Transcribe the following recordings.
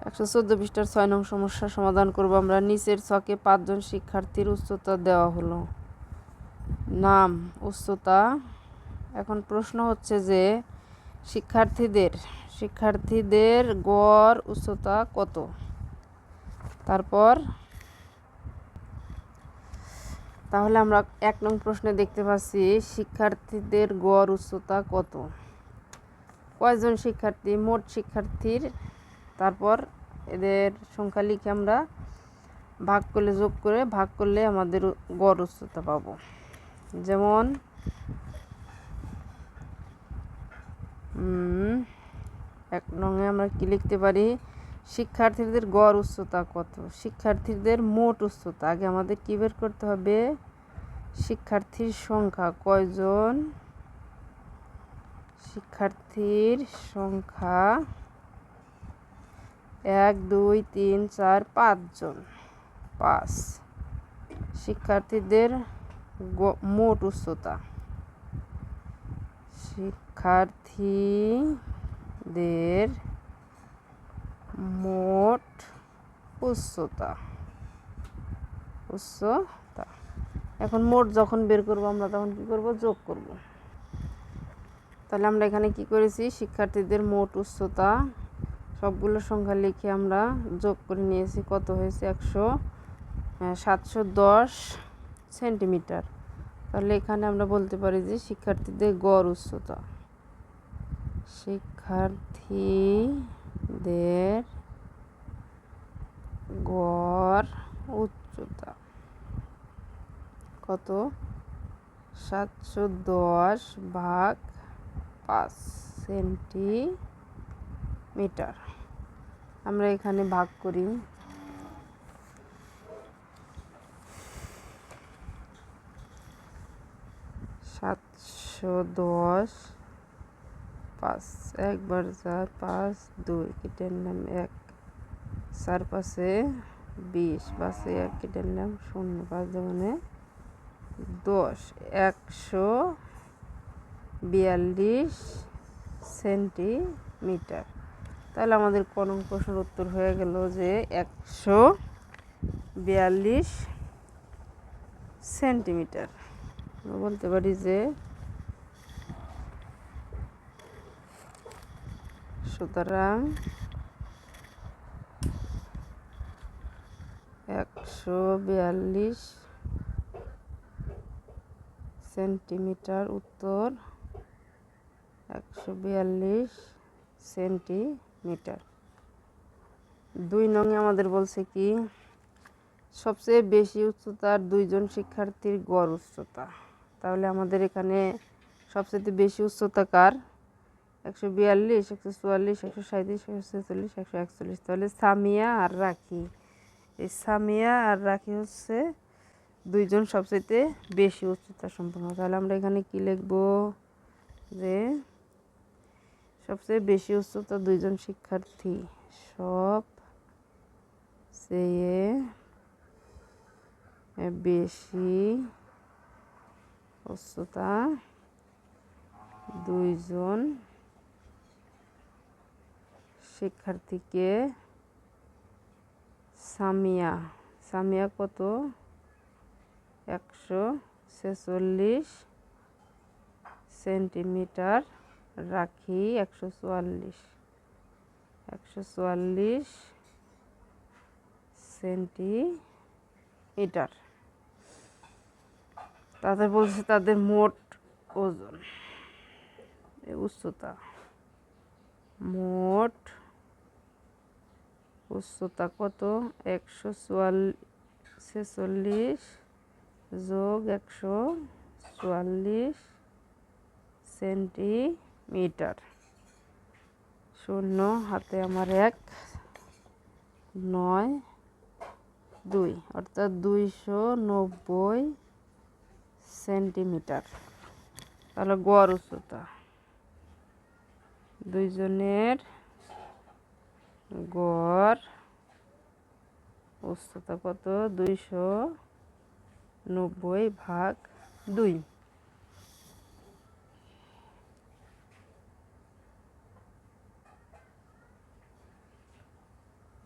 114 পৃষ্ঠার 6 নং সমস্যার সমাধান করব আমরা। নিচের ছকে 5 জন শিক্ষার্থীর উচ্চতা দেওয়া হলো। নাম, উচ্চতা। এখন প্রশ্ন হচ্ছে যে শিক্ষার্থীদের গড় উচ্চতা কত। তারপর তাহলে আমরা 1 নং প্রশ্নে দেখতে পাচ্ছি শিক্ষার্থীদের গড় উচ্চতা কত, কয়জন শিক্ষার্থী, মোট শিক্ষার্থীর, তারপর এদের সংখ্যা লিখে আমরা ভাগ করলে, যোগ করে ভাগ করলে আমাদের গড় উচ্চতা পাবো। যেমন 1 নংয়ে আমরা কি লিখতে পারি, শিক্ষার্থীদের গড় উচ্চতা কত, শিক্ষার্থীদের মোট উচ্চতা। আগে আমাদের কি বের করতে হবে, শিক্ষার্থীর সংখ্যা কয়জন, শিক্ষার্থীর সংখ্যা 1 2 3 4 5 জন, 5। শিক্ষার্থীদের মোট উচ্চতা, শিক্ষার্থীদের মোট উচ্চতা। এখন মোট যখন বের করব আমরা তখন কি করব, যোগ করব। তাহলে আমরা এখানে কি করেছি, শিক্ষার্থীদের মোট উচ্চতা সবগুলো সংখ্যা লিখে আমরা যোগ করে নিয়েছি। কত হয়েছে, 710 সেন্টিমিটার। তাহলে এখানে আমরা বলতে পারি যে শিক্ষার্থীদের গড় উচ্চতা, শিক্ষার্থীদের গড় উচ্চতা কত, 710/5 সেন্টিমিটার। আমরা এখানে ভাগ করি, 710 5, 1 বার 4 5 2 কেটে নিলাম 1, 4 5 20, 5 1 কেটে নিলাম 0, 5 মানে 10, 142 সেন্টিমিটার। তাহলে আমাদের ক নং প্রশ্নের উত্তর হয়ে গেল যে 142 সেন্টিমিটার। বলতে পারি যে সুতরাং 142 সেন্টিমিটার, উত্তর 142 সেন্টিমিটার। 2 নংয়ে আমাদের বলছে কি, সবচেয়ে বেশি উচ্চতার 2 জন শিক্ষার্থীর গড় উচ্চতা। তাহলে আমাদের এখানে সবচেয়ে বেশি উচ্চতা কার, 142 144 137 146 141। তাহলে সামিয়া আর রাখি, এই সামিয়া আর রাখি হচ্ছে 2 জন সবচেয়ে বেশি উচ্চতা সম্পন্ন। তাহলে আমরা এখানে কি লিখব, যে সবচেয়ে বেশি উচ্চতা 2 জন শিক্ষার্থী, সবচেয়ে বেশি উচ্চতা 2 জন শিক্ষার্থীকে সামিয়া কত, 146 সেন্টিমিটার, রাখি 144 সেন্টিমিটার। তাদের বলছে তাদের মোট ওজন, উচ্চতা, মোট উচ্চতা কত, 146 যোগ 144 সেন্টিমিটার। 0 হাতে আমার 1 9 2, অর্থাৎ 290 সেন্টিমিটার। তাহলে গড় উচ্চতা, 2 জনের গড় উচ্চতা কত, 290/2।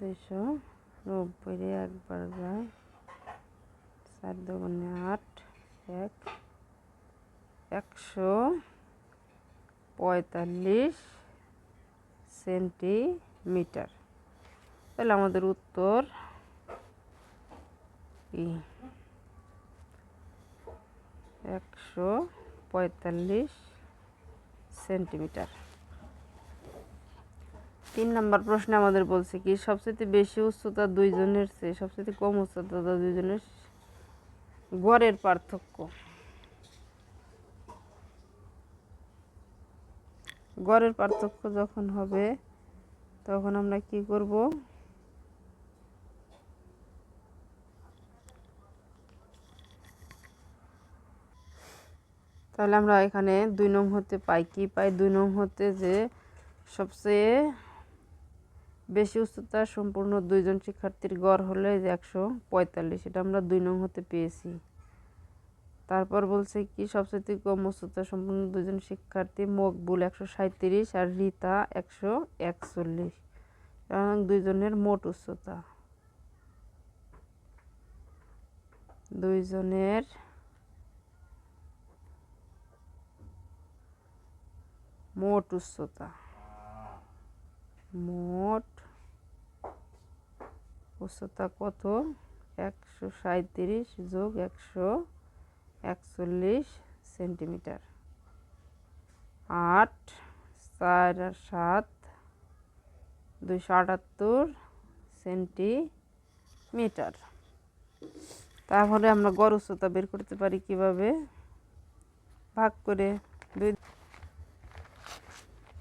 690 রে একবার যায়, 4 দুগুণে 8, 145 সেন্টিমিটার। তাহলে আমাদের উত্তর কি 145 সেন্টিমিটার। 3 নম্বর প্রশ্নে আমাদের বলছে কি সবচেয়ে বেশি উচ্চতা দুইজনের চেয়ে সবচেয়ে কম উচ্চতা দুইজনের গড়ের পার্থক্য। গড়ের পার্থক্য যখন হবে তখন আমরা কি করব, তাহলে আমরা এখানে 2 নং হতে পাই কি পাই, 2 নং হতে যে সবচেয়ে বেশি উচ্চতা সম্পূর্ণ দুইজন শিক্ষার্থীর গড় হলে যে 145, এটা আমরা 2 নং হতে পেয়েছি। তারপর বলছে কি সবচেয়ে কম উচ্চতা সম্পূর্ণ দুজন শিক্ষার্থী মকবুল 137 আর রিতা 141, কারণ দুইজনের মোট উচ্চতা, দুইজনের মোট উচ্চতা, মোট উচ্চতা কত, 137 যোগ 141 সেন্টিমিটার। 8, 4 আর 7, 278 সেন্টিমিটার। তাহলে আমরা গড় উচ্চতা বের করতে পারি কিভাবে, ভাগ করে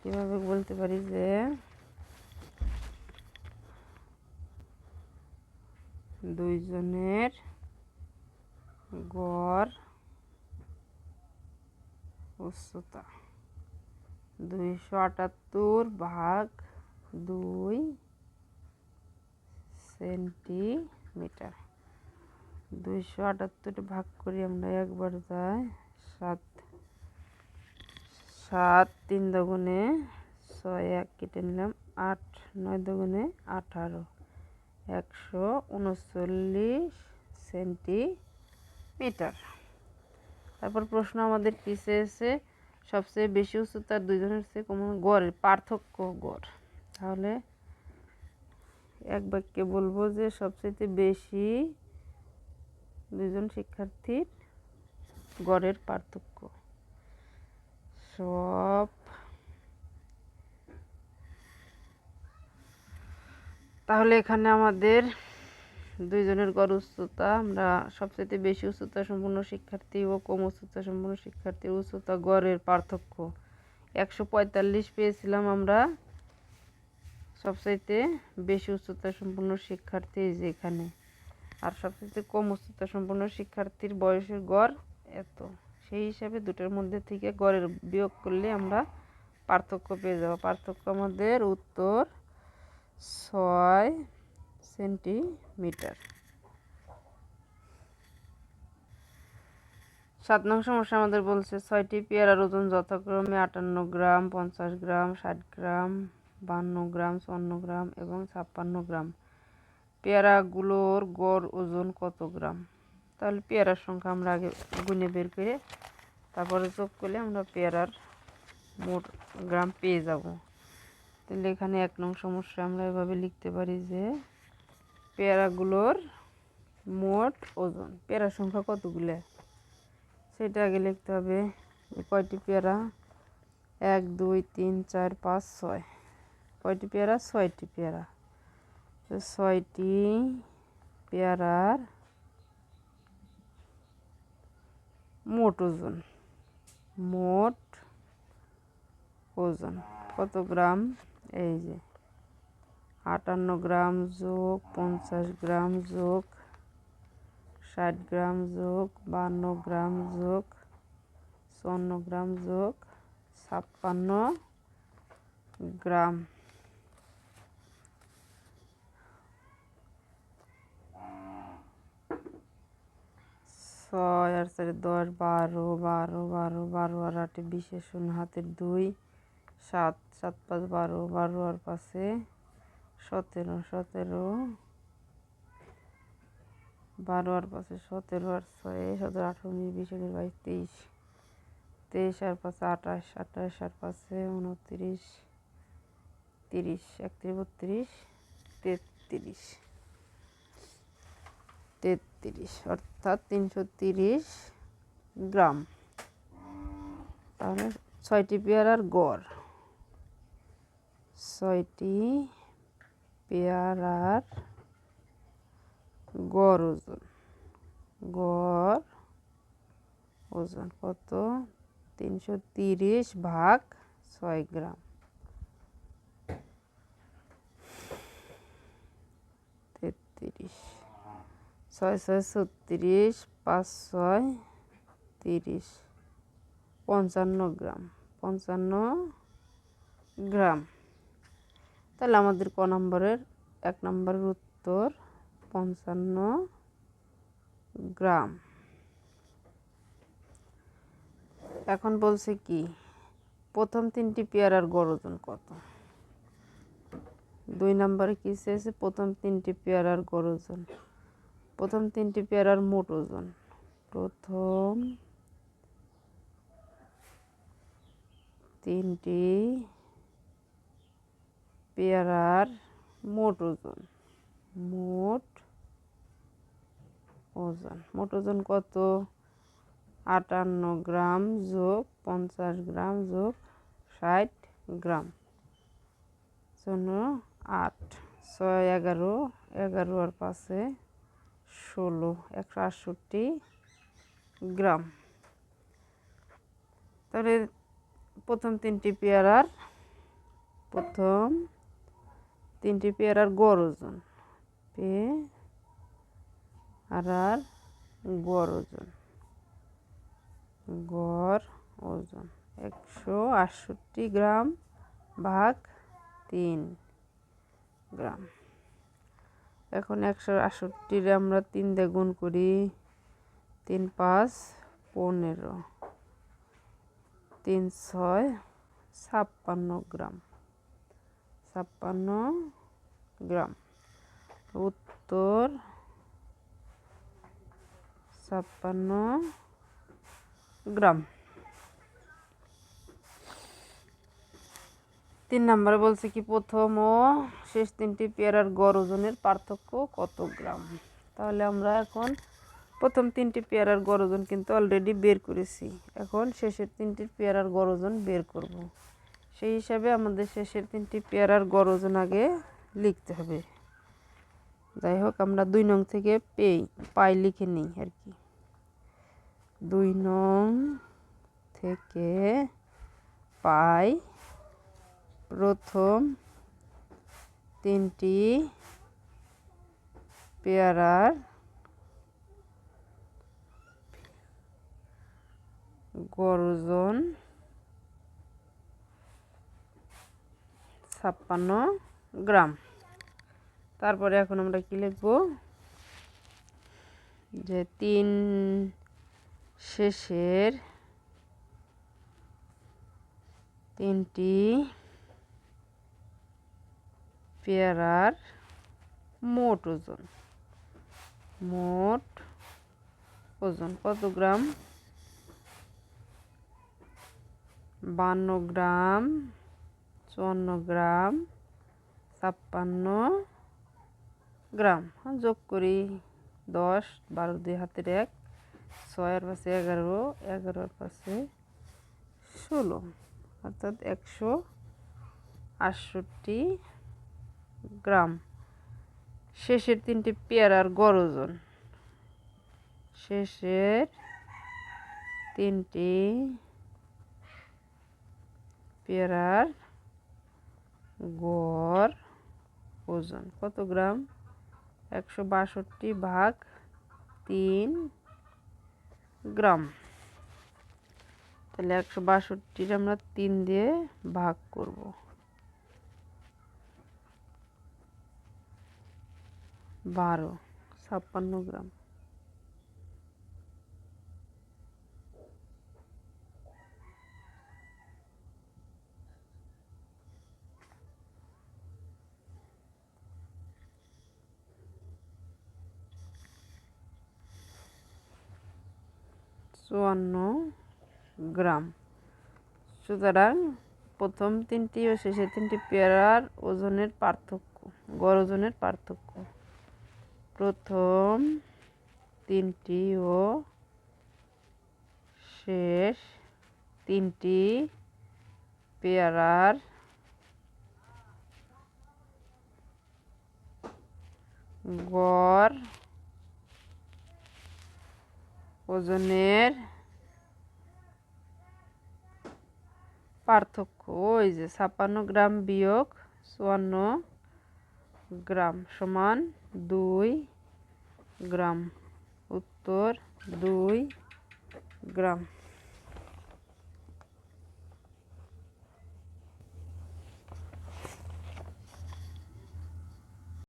কিভাবে বলতে পারি যে দুইজনের গড় উচ্চতা 278 ভাগ 2 সেন্টিমিটার। 278 ভাগ করি আমরা একবার যাই, 7, 3 দুগুণে 6, 1 কেটে নিলাম, 8, 9 দুগুণে 18, 139 সেন্টিমিটার। তারপর প্রশ্ন আমাদের কি চেয়েছে, সবচেয়ে বেশি উচ্চতার দুইজনের চেয়ে কম গড়ের পার্থক্য গড়। তাহলে এক বাক্যে বলবো যে সবচেয়ে বেশি দুইজন শিক্ষার্থীর গড়ের পার্থক্য। সব তাহলে এখানে আমাদের দুইজনের গড় উচ্চতা, আমরা সবচেয়ে বেশি উচ্চতা সম্পন্ন শিক্ষার্থী ও কম উচ্চতা সম্পন্ন শিক্ষার্থীর উচ্চতা গড়ের পার্থক্য 145 পেয়েছিলাম আমরা। সবচাইতে বেশি উচ্চতা সম্পন্ন শিক্ষার্থী যেখানে, আর সবচেয়ে কম উচ্চতা সম্পন্ন শিক্ষার্থীর বয়সের গড় এত, সেই হিসাবে দুটোর মধ্যে থেকে গড়ের বিয়োগ করলে আমরা পার্থক্য পেয়ে যাব। পার্থক্য আমাদের উত্তর 6 সেন্টিমিটার। 7 নং সমস্যা আমাদের বলছে 6টি পেয়ারার ওজন যথাক্রমে 58 গ্রাম, 50 গ্রাম, 60 গ্রাম, 52 গ্রাম, 54 গ্রাম এবং 56 গ্রাম। পেয়ারাগুলোর গড় ওজন কত গ্রাম? তাহলে পেয়ারার সংখ্যা আমরা আগে গুণে বের করে তারপরে যোগ করলে আমরা পেয়ারার মোট গ্রাম পেয়ে যাব। তাহলে এখানে 1 নং সমস্যা আমরা এভাবে লিখতে পারি যে পেয়ারাগুলোর মোট ওজন, পেয়ারার সংখ্যা কতগুলো সেটা আগে লিখতে হবে। কয়টি পেয়ারা, 1, 2, 3, 4, 5, 6। কয়টি পেয়ারা? 6টি পেয়ারা। তো 6টি পেয়ারার মোট ওজন, মোট ওজন কত গ্রাম? এই যে 58 গ্রাম যোগ 50 গ্রাম যোগ 60 গ্রাম যোগ 52 গ্রাম যোগ 54 গ্রাম যোগ 56 গ্রাম। 6 আর 4 10, 12, 12, 12, 12 আর 8 20, শূন্য হাতের 2, 7, 7, 5, 12, 12 আর 5 17, 17, 12 আর 5 17 আর 6 17, 18, 19, 20, 21, 22, 23, 23 আর 5 28, 28 আর 5 29, 30, 31, 32, 33 অর্থাৎ 330 গ্রাম। তাহলে 6টি পেয়ারার গড়, 6টি পেয়ারার গড় ওজন, গড় ওজন কত? 330 ভাগ 6 গ্রাম। 33, 6 6 36, 5 6 30, 55 গ্রাম, 55 গ্রাম। তাহলে আমাদের ক নম্বরের 1 নম্বরের উত্তর 55 গ্রাম। এখন বলছে কি প্রথম 3টি পেয়ারার গড় ওজন কত? 2 নম্বরে কি চেয়েছে? প্রথম 3টি পেয়ারার গড় ওজন, প্রথম 3টি পেয়ারার মোট ওজন, প্রথম 3টি পেয়ারার মোট ওজন, মোট ওজন, মোট ওজন কত? 58 গ্রাম যোগ 50 গ্রাম যোগ 60 গ্রাম, 8, 6 11, 11 আর 5 16, 168 গ্রাম। তাহলে প্রথম 3টি পেয়ারার গড় ওজন, পেয়ারার গড় ওজন, গড় ওজন 168 গ্রাম ভাগ 3 গ্রাম। এখন 168 আমরা 3 দিয়ে গুণ করি, 3 5 15, 3 6 56 গ্রাম, 56 গ্রাম। উত্তর 56 গ্রাম। 3 নম্বরে বলছে কি প্রথম ও শেষ 3টি পেয়ারার গড় ওজনের পার্থক্য কত গ্রাম? তাহলে আমরা এখন প্রথম 3টি পেয়ারার গড় ওজন কিন্তু অলরেডি বের করেছি, এখন শেষের 3টি পেয়ারার গড় ওজন বের করব। সেই হিসাবে আমাদের শেষের 3টি পেয়ারার গড় ওজন আগে লিখতে হবে। যাই হোক আমরা 2 নং থেকে পাই লিখে নিই আর কি। 2 নং থেকে পাই প্রথম 3টি পেয়ারার গড় ওজন 56 গ্রাম। তারপরে এখন আমরা কি লিখব? যে 3 শেষের 3টি পেয়ারার মোট ওজন, মোট ওজন কত গ্রাম? 52 গ্রাম, 54 গ্রাম, 56 গ্রাম। যোগ করি 10, 12 2 হাতের 1, 6 আর 5 11, 11 আর 5 16, অর্থাৎ 168 গ্রাম। শেষের 3টি পেয়ারার গড় ওজন, শেষের 3টি পেয়ারার গড় ওজন কত গ্রাম? 162 ভাগ 3 গ্রাম। তাহলে 162 আমরা 3 দিয়ে ভাগ করব। 12, 56 গ্রাম। গ্রাম। সুতরাং প্রথম তিনটি ও শেষের তিনটি পেয়ারার ওজনের পার্থক্য, গড় ওজনের পার্থক্য। প্রথম তিনটি ও শেষ তিনটি পেয়ারার গড় ওজনের পার্থক্য। ওই যে 56 গ্রাম বিয়োগ 54 গ্রাম সমান 2 গ্রাম। উত্তর 2 গ্রাম।